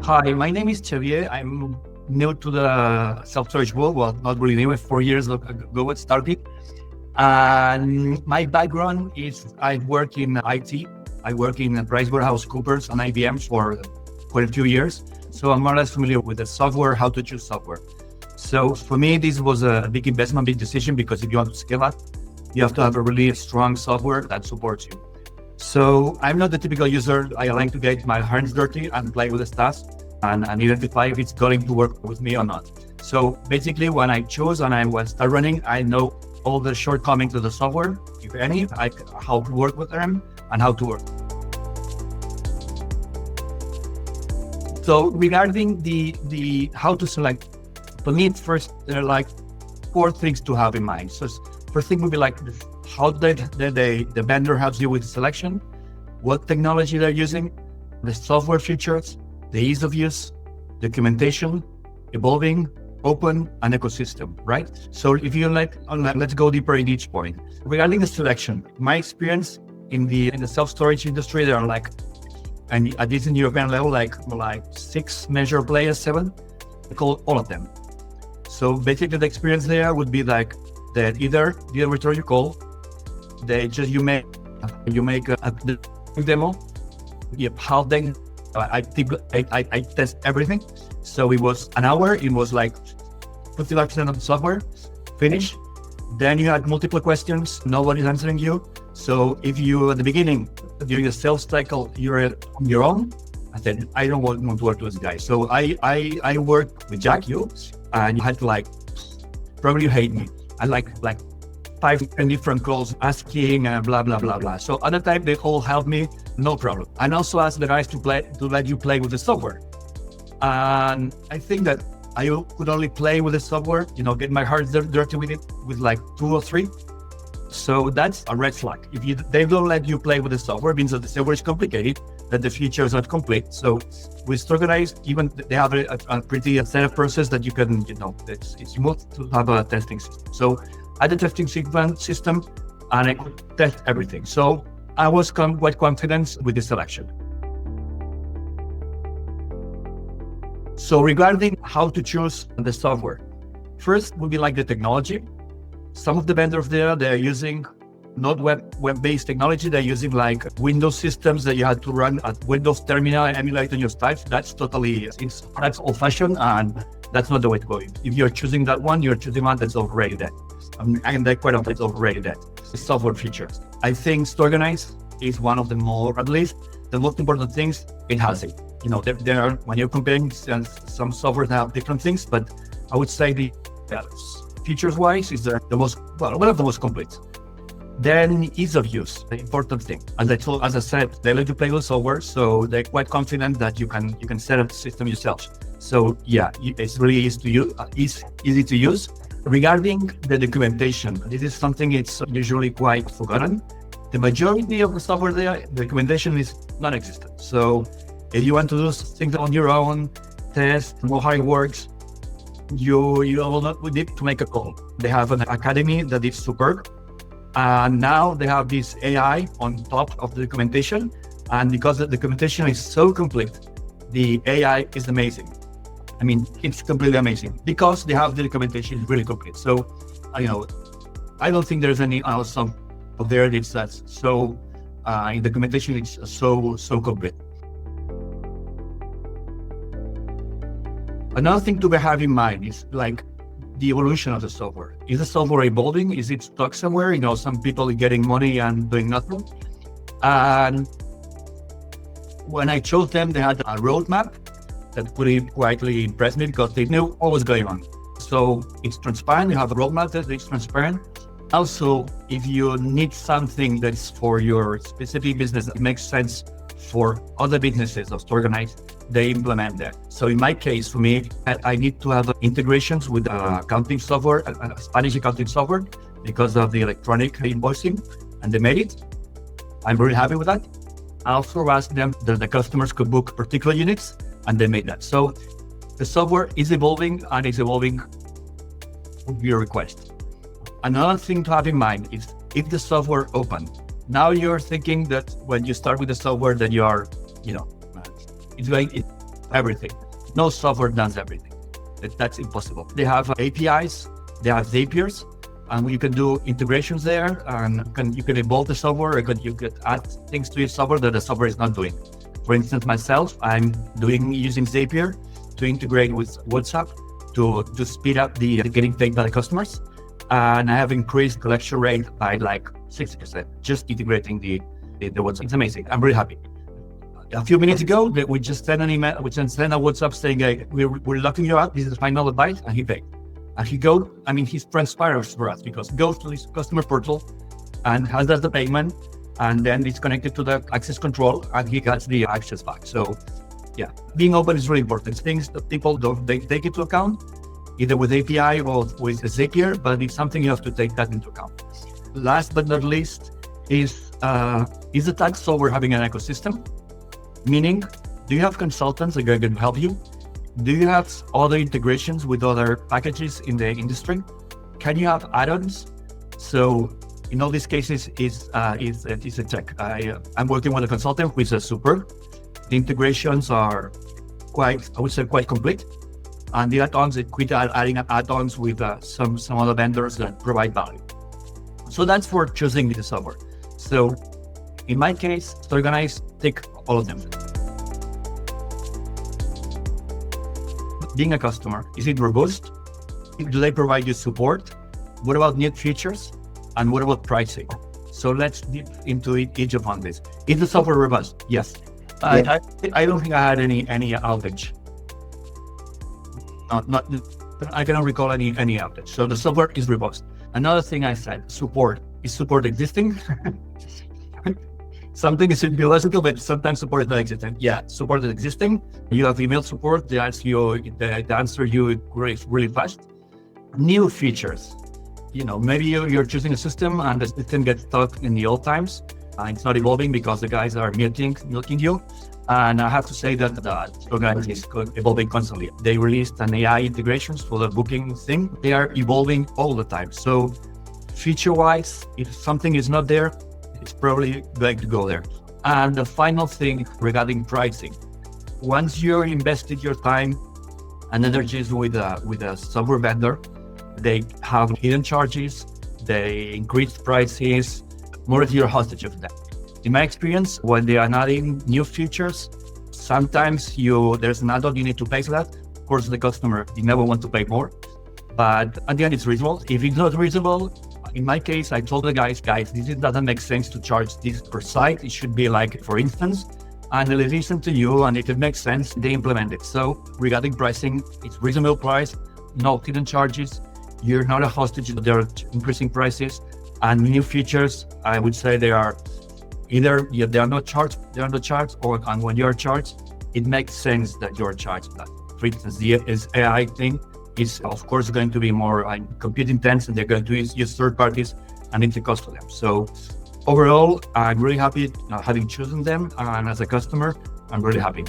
Hi, my name is Xavier. I'm new to the self-storage world. Well, not really new, 4 years ago it started. And my background is I work in IT. I work in PricewaterhouseCoopers and IBM for quite a few years. So I'm more or less familiar with the software, how to choose software. So for me, this was a big investment, big decision, because if you want to scale up, you have to have a really strong software that supports you. So I'm not the typical user. I like to get my hands dirty and play with the stuff and identify if it's going to work with me or not. So basically, when I chose and I was start running, I know all the shortcomings of the software, if any, how to work with them and how to work. So regarding the how to select, for me, first, there are like 4 things to have in mind. So first thing would be like how the vendor helps you with selection, what technology they're using, the software features, the ease of use, documentation, evolving, open, and ecosystem, right? So if you let's go deeper in each point. Regarding the selection, my experience in the self-storage industry, there are like, and at least in European level, like 6 major players, 7. I call all of them. So basically, the experience there would be like that either they return your call, you make a demo. Yep, how then I test everything. So it was an hour. It was like 55% of the software finished. Then you had multiple questions. Nobody's answering you. So if you at the beginning during the sales cycle you're on your own, I said I don't want to work with this guy. So I worked with Jack, and you had to probably hate me. I like 5 different calls asking blah blah blah blah. So other time they all help me, no problem. And also ask the guys to let you play with the software. And I think that I could only play with the software, get my heart dirty with it with like 2 or 3. So that's a red flag. If they don't let you play with the software, it means that the software is complicated, that the feature is not complete. So with Storeganise, even they have a pretty set of process that you can, it's smooth to have a testing system. So I had a testing system and I could test everything. So I was quite confident with the selection. So regarding how to choose the software, first would be like the technology. Some of the vendors they're using not web-based technology. They're using like Windows systems that you had to run at Windows terminal and emulate on your stuff. That's old-fashioned, and that's not the way to go. If you're choosing that one, you're choosing one that's already dead. And that quite often it's already dead. The software features. I think Storeganise is one of the at least the most important things it has it. There are, when you're comparing some software that have different things, but I would say the features-wise is one of the most complete. Then ease of use, the important thing. As I said, they let you play with software, so they're quite confident that you can set up the system yourself. So yeah, it's really easy to use. Regarding the documentation, this is something it's usually quite forgotten. The majority of the software there, the documentation is non-existent. So if you want to do things on your own, test, know how it works, you will not need to make a call. They have an academy that is superb. And now they have this AI on top of the documentation. And because the documentation is so complete, the AI is amazing. I mean, it's completely amazing because they have the documentation really complete. So, I don't think there's any awesome out there that's so, in documentation, it's so complete. Another thing to have in mind is like the evolution of the software. Is the software evolving? Is it stuck somewhere? Some people are getting money and doing nothing. And when I chose them, they had a roadmap that pretty quietly impressed me because they knew what was going on. So it's transparent. You have a roadmap that is transparent. Also, if you need something that's for your specific business that makes sense for other businesses of Storeganise, they implement that. So in my case, for me, I need to have integrations with accounting software, Spanish accounting software, because of the electronic invoicing, and they made it. I'm very happy with that. I also asked them that the customers could book particular units, and they made that. So the software is evolving, and it's evolving with your request. Another thing to have in mind is if the software open. Now you're thinking that when you start with the software that you are, everything. No software does everything. That's impossible. They have APIs, they have Zapiers, and you can do integrations there, and you can evolve the software, you could add things to your software that the software is not doing. For instance, myself, I'm using Xavier to integrate with WhatsApp to speed up the getting paid by the customers. And I have increased collection rate by like 60%, just integrating the WhatsApp. It's amazing. I'm really happy. A few minutes ago, we just sent an email, we just sent a WhatsApp saying, hey, we're locking you out. This is the final advice, and he paid. And he's transparent for us because he goes to this customer portal and has the payment, and then it's connected to the access control, and he gets the access back. So yeah, being open is really important. Things that people they take into account, either with API or with Zapier, but it's something you have to take that into account. Last but not least is the tax software having an ecosystem? Meaning, do you have consultants that can help you? Do you have other integrations with other packages in the industry? Can you have add-ons? So in all these cases, it's a check. I'm working with a consultant who is superb. The integrations are quite complete. And the add-ons, quit adding add-ons with some other vendors that provide value. So that's for choosing the software. So in my case, Storeganise, tick all of them. Being a customer, is it robust? Do they provide you support? What about new features? And what about pricing? So let's dip into each of this. Is the software robust? Yes. Yeah. I don't think I had any outage. I cannot recall any outage. So the software is robust. Another thing I said, support. Is support existing? Something is illogical, but sometimes support is not existing. Yeah, support is existing. You have email support. They answer you really fast. New features. Maybe you're choosing a system and the system gets stuck in the old times. It's not evolving because the guys are milking you. And I have to say that the Storeganise is evolving constantly. They released an AI integrations for the booking thing. They are evolving all the time. So feature-wise, if something is not there, it's probably going to go there. And the final thing regarding pricing. Once you're invested your time and energies with a software vendor, they have hidden charges, they increase prices, more if you're hostage of that. In my experience, when they are adding new features, sometimes there's an add-on you need to pay for that. Of course, the customer, you never want to pay more, but at the end it's reasonable. If it's not reasonable, in my case, I told the guys, this doesn't make sense to charge this per site. It should be like, for instance, and they listen to you, and if it makes sense, they implement it. So regarding pricing, it's reasonable price, no hidden charges. You're not a hostage, they're increasing prices, and new features, I would say they are either they are not charged, and when you're charged, it makes sense that you're charged that. For instance, the AI thing is of course going to be more compute intense, and they're going to use third parties, and it's a cost for them. So overall, I'm really happy having chosen them, and as a customer, I'm really happy.